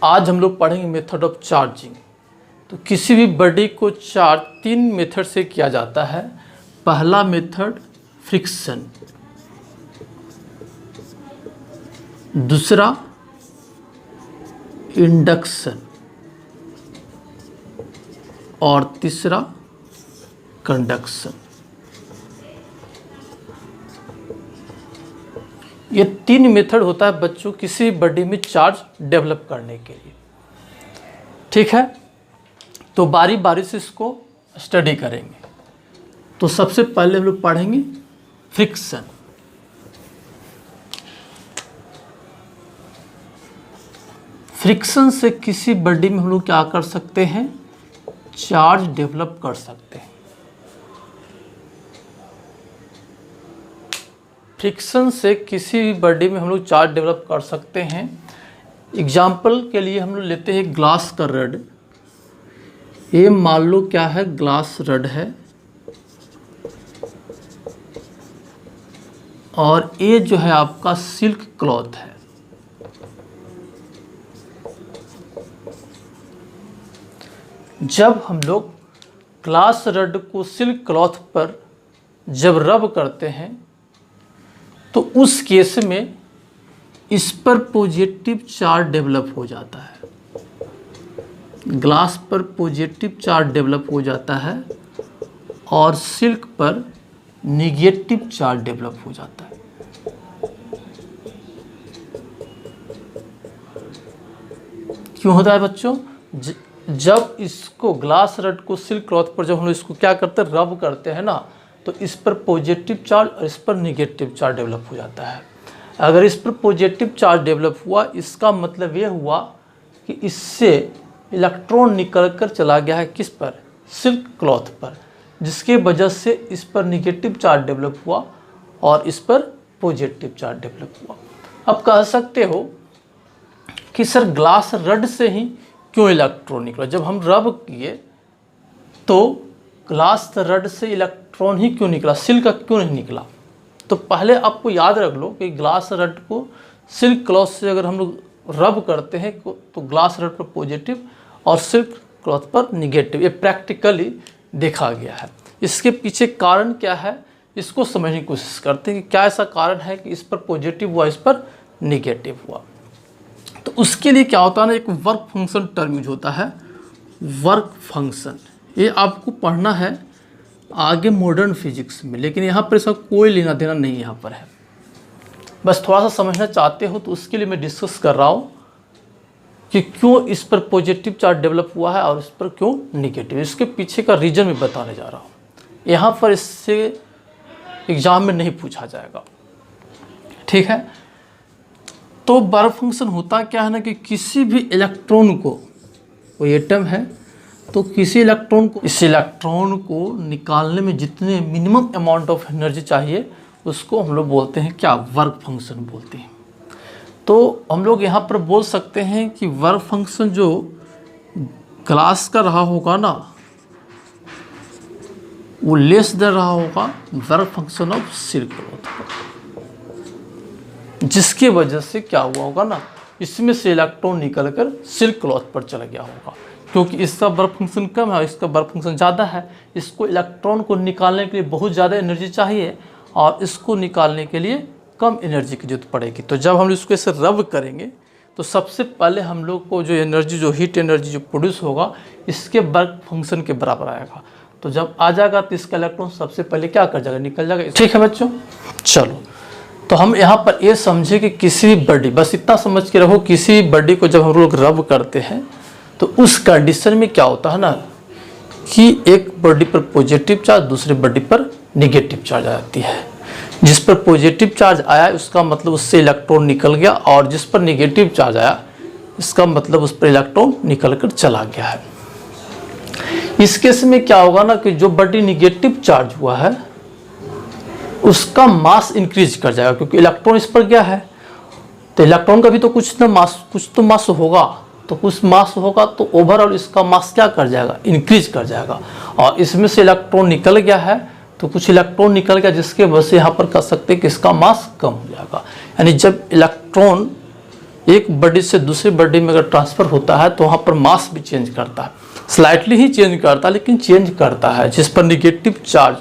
आज हम लोग पढ़ेंगे मेथड ऑफ चार्जिंग। तो किसी भी बॉडी को चार्ज 3 मेथड से किया जाता है। पहला मेथड फ्रिक्शन, दूसरा इंडक्शन और तीसरा कंडक्शन। ये 3 मेथड होता है बच्चों किसी बॉडी में चार्ज डेवलप करने के लिए। ठीक है, तो बारी बारी से इसको स्टडी करेंगे। तो सबसे पहले हम लोग पढ़ेंगे फ्रिक्शन। फ्रिक्शन से किसी बॉडी में हम लोग क्या कर सकते हैं, चार्ज डेवलप कर सकते हैं। फ्रिक्शन से किसी भी बॉडी में हम लोग चार्ज डेवलप कर सकते हैं। एग्जाम्पल के लिए हम लोग लेते हैं ग्लास का रड। ये मान लो क्या है, ग्लास रड है और ये जो है आपका सिल्क क्लॉथ है। जब हम लोग ग्लास रड को सिल्क क्लॉथ पर जब रब करते हैं तो उस केस में इस पर पॉजिटिव चार्ज डेवलप हो जाता है। ग्लास पर पॉजिटिव चार्ज डेवलप हो जाता है और सिल्क पर निगेटिव चार्ज डेवलप हो जाता है। क्यों होता है बच्चों? जब इसको ग्लास रड को सिल्क क्लॉथ पर जब हम लोग इसको क्या करते हैं, रब करते हैं ना, तो इस पर पॉजिटिव चार्ज और इस पर निगेटिव चार्ज डेवलप हो जाता है। अगर इस पर पॉजिटिव चार्ज डेवलप हुआ, इसका मतलब ये हुआ कि इससे इलेक्ट्रॉन निकल कर चला गया है किस पर, सिल्क क्लॉथ पर, जिसके वजह से इस पर निगेटिव चार्ज डेवलप हुआ और इस पर पॉजिटिव चार्ज डेवलप हुआ। अब कह सकते हो कि सर ग्लास रड से ही क्यों इलेक्ट्रॉन निकला? जब हम रब किए तो ग्लास रड से इलेक्ट्रॉन ही क्यों निकला, सिल्क का क्यों नहीं निकला? तो पहले आपको याद रख लो कि ग्लास रड को सिल्क क्लॉथ से अगर हम लोग रब करते हैं तो ग्लास रड पर पॉजिटिव और सिल्क क्लॉथ पर निगेटिव, ये प्रैक्टिकली देखा गया है। इसके पीछे कारण क्या है, इसको समझने की कोशिश करते हैं कि क्या ऐसा कारण है कि इस पर पॉजिटिव हुआ, इस पर निगेटिव हुआ। तो उसके लिए क्या होता है ना, एक वर्क फंक्शन टर्म यूज होता है, वर्क फंक्शन। ये आपको पढ़ना है आगे मॉडर्न फिजिक्स में, लेकिन यहाँ पर इसका कोई लेना देना नहीं यहाँ पर है। बस थोड़ा सा समझना चाहते हो तो उसके लिए मैं डिस्कस कर रहा हूँ कि क्यों इस पर पॉजिटिव चार्ज डेवलप हुआ है और इस पर क्यों निगेटिव। इसके पीछे का रीज़न मैं बताने जा रहा हूँ। यहाँ पर इससे एग्ज़ाम में नहीं पूछा जाएगा, ठीक है। तो वर्क फंक्शन होता क्या है ना कि किसी भी इलेक्ट्रॉन को, कोई एटम है तो किसी इलेक्ट्रॉन को, इस इलेक्ट्रॉन को निकालने में जितने मिनिमम अमाउंट ऑफ एनर्जी चाहिए उसको हम लोग बोलते हैं क्या, वर्क फंक्शन बोलते हैं। तो हम लोग यहाँ पर बोल सकते हैं कि वर्क फंक्शन जो ग्लास का रहा होगा ना, वो लेस देन रहा होगा work function of silk cloth पर, जिसके वजह से क्या हुआ होगा ना, इसमें से इलेक्ट्रॉन निकलकर सिल्क क्लॉथ पर चला गया होगा। क्योंकि इसका वर्क फंक्शन कम है और इसका वर्क फंक्शन ज़्यादा है। इसको इलेक्ट्रॉन को निकालने के लिए बहुत ज़्यादा एनर्जी चाहिए और इसको निकालने के लिए कम एनर्जी की जरूरत पड़ेगी। तो जब हम इसको ऐसे रब करेंगे तो सबसे पहले हम लोग को जो एनर्जी, जो हीट एनर्जी जो प्रोड्यूस होगा, इसके वर्क फंक्शन के बराबर आएगा। तो जब आ जाएगा तो इसका इलेक्ट्रॉन सबसे पहले क्या कर जाएगा, निकल जाएगा। ठीक है बच्चों, चलो तो हम यहाँ पर ये समझे कि किसी भी बॉडी, बस इतना समझ के रहो, किसी बॉडी को जब हम लोग रब करते हैं तो उस कंडीशन में क्या होता है ना कि एक बॉडी पर पॉजिटिव चार्ज, दूसरे बॉडी पर निगेटिव चार्ज आ जाती है। जिस पर पॉजिटिव चार्ज आया उसका मतलब उससे इलेक्ट्रॉन निकल गया, और जिस पर निगेटिव चार्ज आया इसका मतलब उस पर इलेक्ट्रॉन निकल कर चला गया है। इस केस में क्या होगा ना कि जो बॉडी निगेटिव चार्ज हुआ है उसका मास इंक्रीज कर जाएगा, क्योंकि इलेक्ट्रॉन इस पर गया है तो इलेक्ट्रॉन का भी तो कुछ तो मास होगा, तो कुछ मास होगा तो ओवरऑल इसका मास क्या कर जाएगा, इंक्रीज कर जाएगा। और इसमें से इलेक्ट्रॉन निकल गया है तो कुछ इलेक्ट्रॉन निकल गया, जिसके वजह से यहाँ पर कह सकते हैं कि इसका मास कम हो जाएगा। यानी जब इलेक्ट्रॉन एक बॉडी से दूसरी बॉडी में अगर ट्रांसफ़र होता है तो वहाँ पर मास भी चेंज करता है, स्लाइटली ही चेंज करता है लेकिन चेंज करता है। जिस पर निगेटिव चार्ज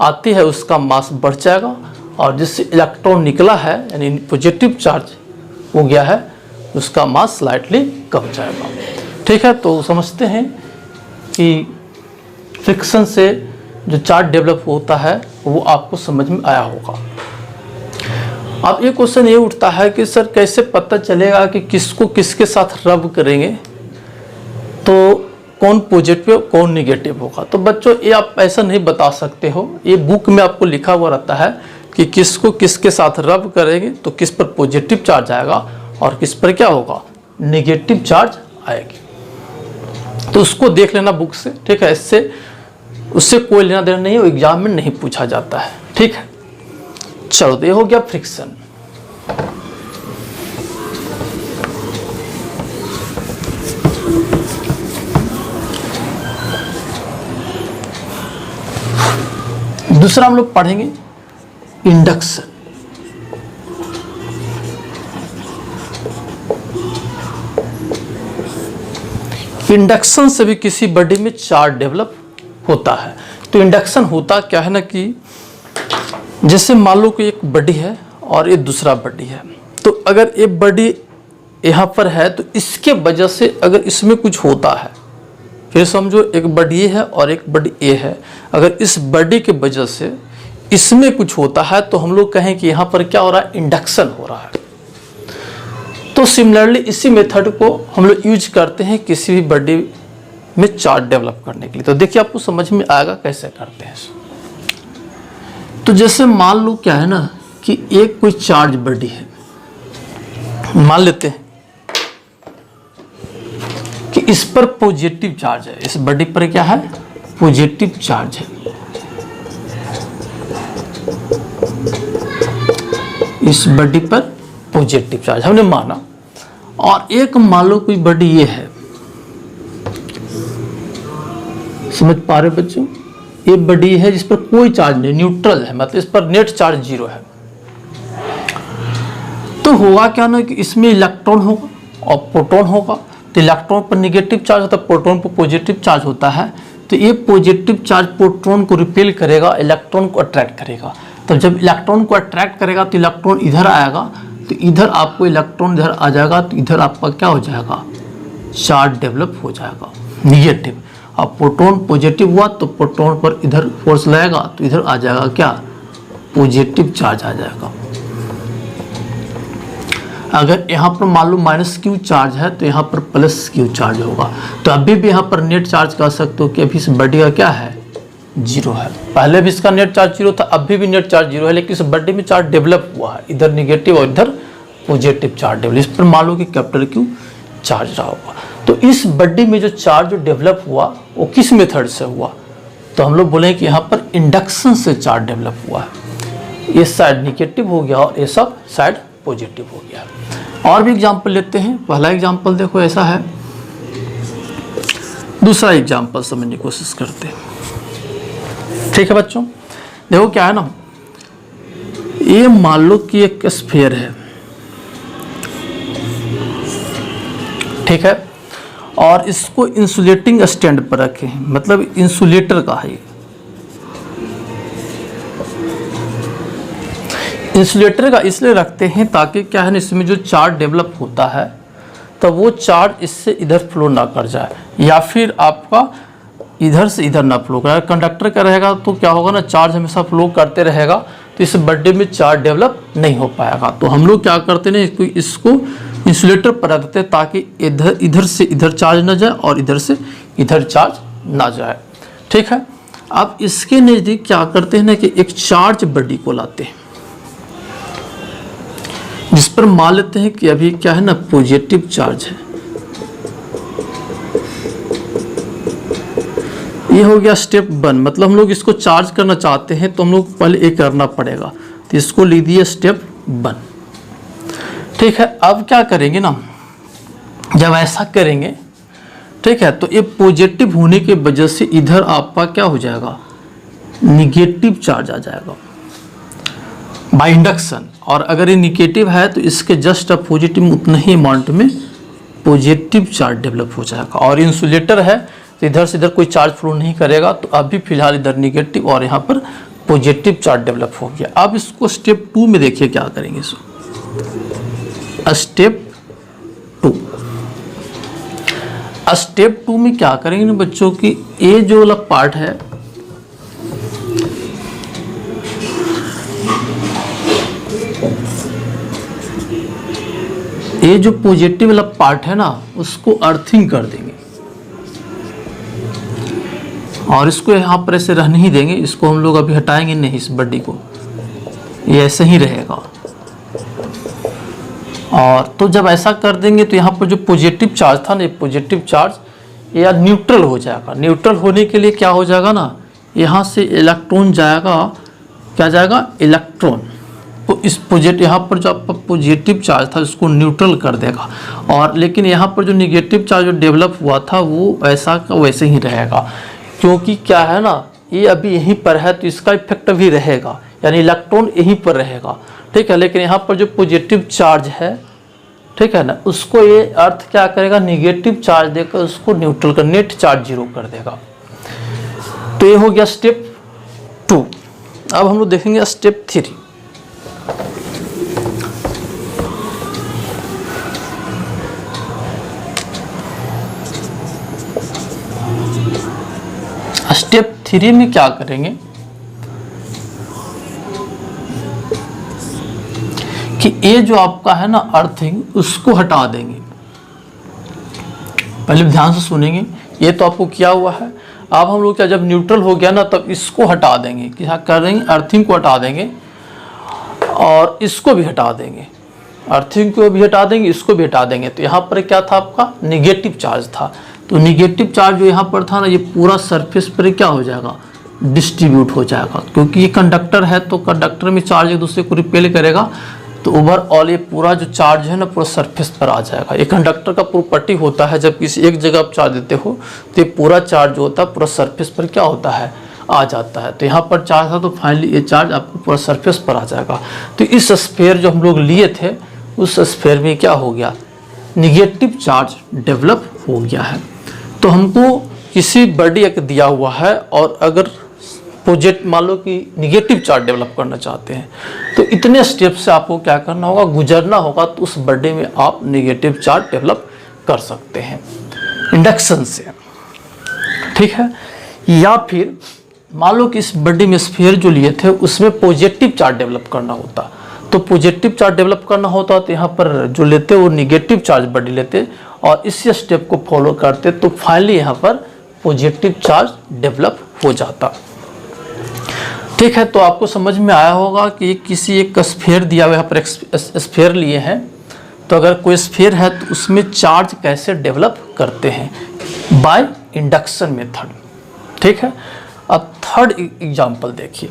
आती है उसका मास बढ़ जाएगा, और जिससे इलेक्ट्रॉन निकला है यानी पॉजिटिव चार्ज हो गया है उसका मास स्लाइटली कम जाएगा। ठीक है, तो समझते हैं कि फ्रिक्शन से जो चार्ज डेवलप होता है वो आपको समझ में आया होगा। अब ये क्वेश्चन ये उठता है कि सर कैसे पता चलेगा कि किसको किसके साथ रब करेंगे तो कौन पॉजिटिव कौन निगेटिव होगा। तो बच्चों ये आप ऐसा नहीं बता सकते हो, ये बुक में आपको लिखा हुआ रहता है कि किसको किसके साथ रब करेंगे तो किस पर पॉजिटिव चार्ज आएगा और किस पर क्या होगा, निगेटिव चार्ज आएगी। तो उसको देख लेना बुक से। ठीक है, इससे उससे कोई लेना देना नहीं है, वो एग्जाम में नहीं पूछा जाता है। ठीक है, चलो तो ये हो गया फ्रिक्शन। दूसरा हम लोग पढ़ेंगे इंडक्शन। इंडक्शन से भी किसी बॉडी में चार्ज डेवलप होता है। तो इंडक्शन होता क्या है ना कि जैसे मान लो कि एक बॉडी है और ये दूसरा बॉडी है, तो अगर ये बॉडी यहाँ पर है तो इसके वजह से अगर इसमें कुछ होता है, फिर समझो एक बॉडी ए है और एक बॉडी ए है, अगर इस बॉडी के वजह से इसमें कुछ होता है तो हम लोग कहें कि यहाँ पर क्या हो रहा है, इंडक्शन हो रहा है। तो सिमिलरली इसी मेथड को हम लोग यूज करते हैं किसी भी बॉडी में चार्ज डेवलप करने के लिए। तो देखिए आपको समझ में आएगा कैसे करते हैं। तो जैसे मान लो क्या है ना कि एक कोई चार्ज बॉडी है, मान लेते हैं कि इस पर पॉजिटिव चार्ज है, इस बॉडी पर क्या है, पॉजिटिव चार्ज है, इस बॉडी पर पॉजिटिव चार्ज हमने माना। और एक मान लो कोई बॉडी ये है, समझ पा रहे बच्चों, ये बॉडी है जिस पर कोई चार्ज नहीं, न्यूट्रल है, मतलब इस पर नेट चार्ज 0 है। तो होगा क्या ना कि इसमें इलेक्ट्रॉन होगा और प्रोटॉन होगा। तो इलेक्ट्रॉन पर नेगेटिव चार्ज होता है, प्रोटॉन पर पॉजिटिव चार्ज होता है। तो ये पॉजिटिव चार्ज प्रोटॉन को रिपेल करेगा, इलेक्ट्रॉन को अट्रैक्ट करेगा। तो जब इलेक्ट्रॉन को अट्रैक्ट करेगा तो इलेक्ट्रॉन इधर आएगा, तो इधर आपको इलेक्ट्रॉन इधर आ जाएगा, तो इधर आपका क्या हो जाएगा, चार्ज डेवलप हो जाएगा निगेटिव। अब प्रोटॉन पॉजिटिव हुआ तो प्रोटॉन पर इधर फोर्स लगेगा तो इधर आ जाएगा क्या, पॉजिटिव चार्ज आ जाएगा। अगर यहाँ पर मान लो -Q चार्ज है तो यहाँ पर +Q चार्ज होगा। तो अभी भी यहाँ पर नेट चार्ज कह सकते हो कि अभी इस बॉडी का क्या है, 0 है। पहले भी इसका नेट चार्ज 0 था, अभी भी नेट चार्ज 0 है, लेकिन इस बॉडी में चार्ज डेवलप हुआ है, इधर निगेटिव और इधर पॉजिटिव चार्ज डेवलप। इस पर मान लो कि Q चार्ज रहा होगा। तो इस बॉडी में जो चार्ज डेवलप हुआ वो किस मेथड से हुआ, तो हम लोग बोले कि यहाँ पर इंडक्शन से चार्ज डेवलप हुआ है। ये साइड निगेटिव हो गया और ये सब साइड पॉजिटिव हो गया। और भी एग्जाम्पल लेते हैं। पहला एग्जाम्पल देखो ऐसा है, दूसरा एग्जाम्पल समझने की कोशिश करते हैं। ठीक है बच्चों, देखो क्या है ना, ये मान लो कि एक स्फीयर है, ठीक है, और इसको इंसुलेटिंग स्टैंड पर रखे हैं, मतलब इंसुलेटर का है। इंसुलेटर का इसलिए रखते हैं ताकि क्या है ना, इसमें जो चार्ज डेवलप होता है तो वो चार्ज इससे इधर फ्लो ना कर जाए, या फिर आपका इधर से इधर ना फ्लो करे। कंडक्टर का रहेगा तो क्या होगा ना, चार्ज हमेशा फ्लो करते रहेगा, तो इस बॉडी में चार्ज डेवलप नहीं हो पाएगा। तो हम लोग क्या करते हैं, इसको इंसुलेटर पर रख देते हैं ताकि इधर से इधर चार्ज ना जाए और इधर से इधर चार्ज ना जाए। ठीक है, अब इसके नज़दीक क्या करते हैं ना कि एक चार्ज बॉडी को लाते हैं, जिस पर मान लेते हैं कि अभी क्या है ना, पॉजिटिव चार्ज है। ये हो गया स्टेप 1, मतलब हम लोग इसको चार्ज करना चाहते हैं तो हम लोग पहले ये करना पड़ेगा, तो इसको लिख दिए स्टेप 1। ठीक है, अब क्या करेंगे ना, जब ऐसा करेंगे, ठीक है, तो ये पॉजिटिव होने की वजह से इधर आपका क्या हो जाएगा, निगेटिव चार्ज आ जाएगा। By induction. और अगर ये निगेटिव है तो इसके जस्ट अपोजिट में उतना ही अमाउंट में पॉजिटिव चार्ज डेवलप हो जाएगा। और इंसुलेटर है तो इधर से इधर कोई चार्ज फ्लो नहीं करेगा, तो अभी फिलहाल इधर निगेटिव और यहाँ पर पॉजिटिव चार्ज डेवलप हो गया। अब इसको स्टेप 2 में देखिए क्या करेंगे। स्टेप 2, स्टेप 2 में क्या करेंगे ना बच्चों की, ये जो वाला पार्ट है ये जो पॉजिटिव वाला पार्ट है ना उसको अर्थिंग कर देंगे और इसको यहाँ पर ऐसे रहने ही देंगे। इसको हम लोग अभी हटाएंगे नहीं, इस बड्डी को, ये ऐसे ही रहेगा। और तो जब ऐसा कर देंगे तो यहाँ पर जो पॉजिटिव चार्ज था ना, ये पॉजिटिव चार्ज या न्यूट्रल हो जाएगा। न्यूट्रल होने के लिए क्या हो जाएगा ना, यहाँ से इलेक्ट्रॉन जाएगा, क्या जाएगा, इलेक्ट्रॉन। तो इस यहाँ पर जो आपका पॉजिटिव चार्ज था उसको न्यूट्रल कर देगा। और लेकिन यहाँ पर जो निगेटिव चार्ज जो डेवलप हुआ था वो ऐसा का वैसे ही रहेगा, क्योंकि क्या है ना, ये अभी यहीं पर है तो इसका इफेक्ट भी रहेगा, यानी इलेक्ट्रॉन यहीं पर रहेगा, ठीक है। लेकिन यहाँ पर जो पॉजिटिव चार्ज है, ठीक है ना, उसको ये अर्थ क्या करेगा, निगेटिव चार्ज देकर उसको न्यूट्रल कर, नेट चार्ज 0 कर देगा। तो ये हो गया स्टेप 2। अब हम लोग देखेंगे स्टेप 3। स्टेप 3 में क्या करेंगे कि ये जो आपका है ना अर्थिंग, उसको हटा देंगे। पहले ध्यान से सुनेंगे, ये तो आपको किया हुआ है। अब हम लोग क्या, जब न्यूट्रल हो गया ना तब इसको हटा देंगे। क्या कर देंगे, अर्थिंग को हटा देंगे और इसको भी हटा देंगे। अर्थिंग को भी हटा देंगे, इसको भी हटा देंगे। तो यहाँ पर क्या था, आपका निगेटिव चार्ज था। तो निगेटिव चार्ज जो यहाँ पर था ना, ये पूरा सरफेस पर क्या हो जाएगा, डिस्ट्रीब्यूट हो जाएगा। क्योंकि ये कंडक्टर है तो कंडक्टर में चार्ज एक दूसरे को रिपेल करेगा, तो ओवरऑल ये पूरा जो चार्ज है ना पूरा सरफेस पर आ जाएगा। ये कंडक्टर का प्रॉपर्टी होता है, जब किसी एक जगह आप चार्ज देते हो तो ये पूरा चार्ज जो होता है पूरा सरफेस पर क्या होता है, आ जाता है। तो यहाँ पर चार्ज था तो फाइनली ये चार्ज आपको पूरा सरफेस पर आ जाएगा। तो इस स्फीयर जो हम लोग लिए थे उस स्फीयर में क्या हो गया, निगेटिव चार्ज डेवलप हो गया है। तो हमको किसी बॉडी एक दिया हुआ है और अगर मान लो कि निगेटिव चार्ज डेवलप करना चाहते हैं तो इतने स्टेप से आपको क्या करना होगा, गुजरना होगा, तो उस बॉडी में आप निगेटिव चार्ज डेवलप कर सकते हैं इंडक्शन से, ठीक है। या फिर मान लो कि इस बॉडी में स्फीयर जो लिए थे उसमें पॉजिटिव चार्ज डेवलप करना होता, तो पॉजिटिव चार्ज डेवलप करना होता तो यहाँ पर जो लेते वो निगेटिव चार्ज बॉडी लेते और इसी स्टेप को फॉलो करते, तो फाइनली यहाँ पर पॉजिटिव चार्ज डेवलप हो जाता, ठीक है। तो आपको समझ में आया होगा कि किसी एक स्फीयर दिया हुआ, यहाँ पर स्फीयर लिए हैं, तो अगर कोई स्फीयर है तो उसमें चार्ज कैसे डेवलप करते हैं, बाय इंडक्शन मेथड, ठीक है। अब थर्ड एग्जांपल देखिए।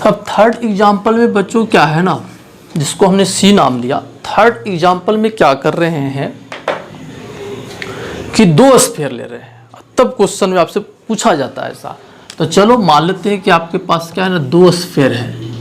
अब थर्ड एग्जांपल में बच्चों क्या है ना, जिसको हमने सी नाम दिया, थर्ड एग्जांपल में क्या कर रहे हैं कि 2 स्फीयर ले रहे हैं। तब क्वेश्चन में आपसे पूछा जाता है ऐसा, तो चलो मान लेते हैं कि आपके पास क्या है ना, 2 स्फीयर है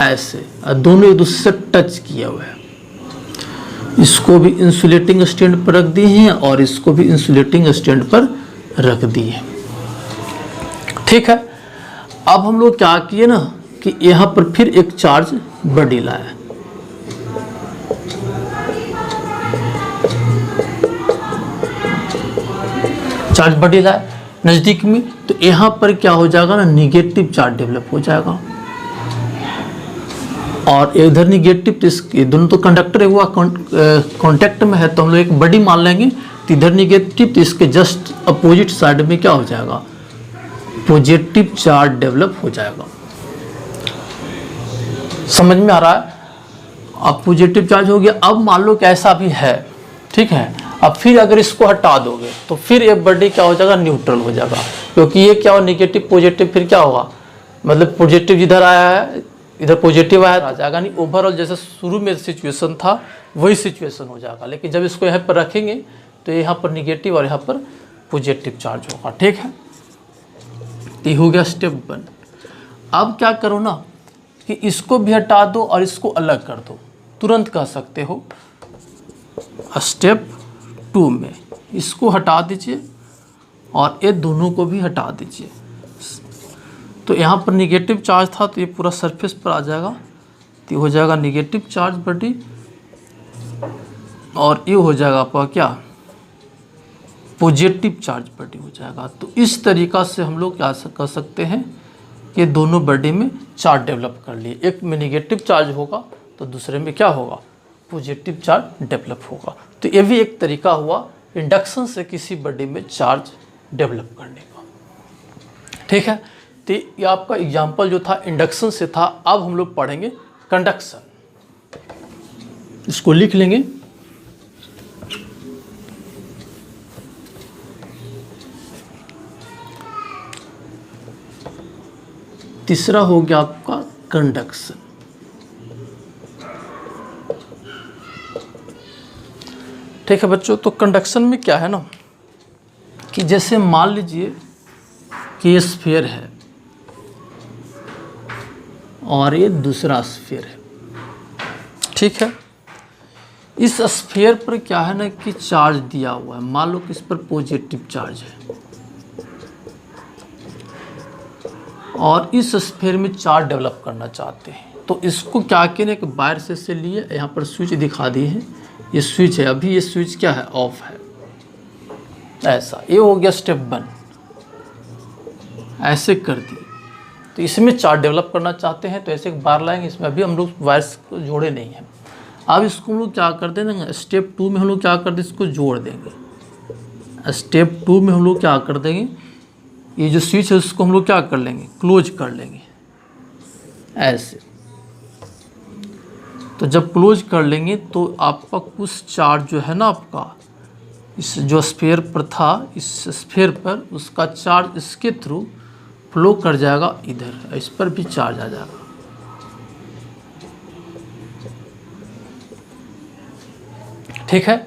ऐसे, दोनों एक दूसरे से टच किए हुए हैं। इसको भी इंसुलेटिंग स्टैंड पर रख दिए हैं और इसको भी इंसुलेटिंग स्टैंड पर रख दिए हैं, ठीक है। अब हम लोग क्या किए ना कि यहाँ पर फिर एक चार्ज बॉडी लाया, चार्ज बॉडी लाया नज़दीक में, तो यहाँ पर क्या हो जाएगा ना, निगेटिव चार्ज डेवलप हो जाएगा। और इधर निगेटिव, तो इसके दोनों तो कंडक्टर हुआ कांटेक्ट में है, तो हम लोग एक बॉडी मान लेंगे, तो इधर निगेटिव, तो इसके जस्ट अपोजिट साइड में क्या हो जाएगा, पॉजिटिव चार्ज डेवलप हो जाएगा। समझ में आ रहा है, अब पॉजिटिव चार्ज हो गया। अब मान लो कि ऐसा भी है, ठीक है। अब फिर अगर इसको हटा दोगे तो फिर ये बॉडी क्या हो जाएगा, न्यूट्रल हो जाएगा, क्योंकि ये क्या हो, निगेटिव पॉजिटिव फिर क्या होगा, मतलब पॉजिटिव जिधर आया है इधर पॉजिटिव आया आ जाएगा, नहीं ओवरऑल जैसे शुरू में सिचुएशन था वही सिचुएशन हो जाएगा। लेकिन जब इसको यहाँ पर रखेंगे तो यहाँ पर निगेटिव और यहाँ पर पॉजिटिव चार्ज होगा। ठीक है, ये हो गया स्टेप 1। अब क्या करो ना कि इसको भी हटा दो और इसको अलग कर दो, तुरंत कह सकते हो। स्टेप 2 में इसको हटा दीजिए और ये दोनों को भी हटा दीजिए। तो यहाँ पर निगेटिव चार्ज था तो ये पूरा सरफेस पर आ जाएगा, तो ये हो जाएगा निगेटिव चार्ज बॉडी और ये हो जाएगा आपका क्या, पॉजिटिव चार्ज बॉडी हो जाएगा। तो इस तरीक़ा से हम लोग क्या कर सकते हैं कि दोनों बॉडी में चार्ज डेवलप कर लिए, एक में निगेटिव चार्ज होगा तो दूसरे में क्या होगा, पॉजिटिव चार्ज डेवलप होगा। तो ये भी एक तरीका हुआ इंडक्शन से किसी बॉडी में चार्ज डेवलप करने का। ठीक है, तो ये आपका एग्जाम्पल जो था इंडक्शन से था। अब हम लोग पढ़ेंगे कंडक्शन। इसको लिख लेंगे। तीसरा हो गया आपका कंडक्शन। ठीक है बच्चों, तो कंडक्शन में क्या है ना कि जैसे मान लीजिए कि ये स्फीयर है और ये दूसरा स्फीयर है। ठीक है, इस स्फीयर पर क्या है ना कि चार्ज दिया हुआ है, मान लो कि इस पर पॉजिटिव चार्ज है और इस स्फीयर में चार्ज डेवलप करना चाहते हैं। तो इसको क्या करें कि वायर से लिए, यहाँ पर स्विच दिखा दी है, ये स्विच है, अभी ये स्विच क्या है, ऑफ है। ऐसा ये हो गया स्टेप 1, ऐसे कर दिए। तो इसमें चार्ज डेवलप करना चाहते हैं तो ऐसे एक बार लाएंगे, इसमें अभी हम लोग वायर्स को जोड़े नहीं हैं। अब इसको हम लोग क्या कर देंगे, स्टेप 2 में हम लोग क्या कर देंगे, इसको जोड़ देंगे। स्टेप 2 में हम लोग क्या कर देंगे, ये जो स्विच है उसको हम लोग क्या कर लेंगे, क्लोज कर लेंगे ऐसे। तो जब क्लोज कर लेंगे तो आपका कुछ चार्ज जो है ना आपका इस जो स्फीयर पर था, इस स्फीयर पर उसका चार्ज इसके थ्रू फ्लो कर जाएगा इधर, इस पर भी चार्ज आ जाएगा। ठीक है,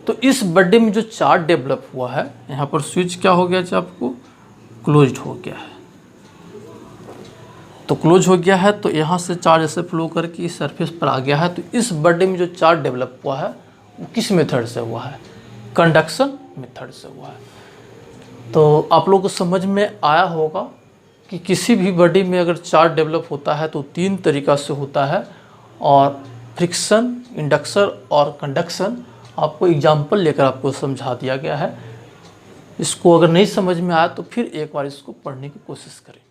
तो इस बॉडी में जो चार्ज डेवलप हुआ है, यहाँ पर स्विच क्या हो गया, जो आपको क्लोज्ड हो गया है। तो क्लोज हो गया है तो यहाँ से चार्ज ऐसे फ्लो करके इस सरफेस पर आ गया है। तो इस बॉडी में जो चार्ज डेवलप हुआ है वो किस मेथड से हुआ है, कंडक्शन मेथड से हुआ है। तो आप लोगों को समझ में आया होगा कि किसी भी बॉडी में अगर चार्ज डेवलप होता है तो 3 तरीक़ा से होता है, और फ्रिक्शन, इंडक्शन और कंडक्शन आपको एग्जाम्पल लेकर आपको समझा दिया गया है। इसको अगर नहीं समझ में आया तो फिर एक बार इसको पढ़ने की कोशिश करें।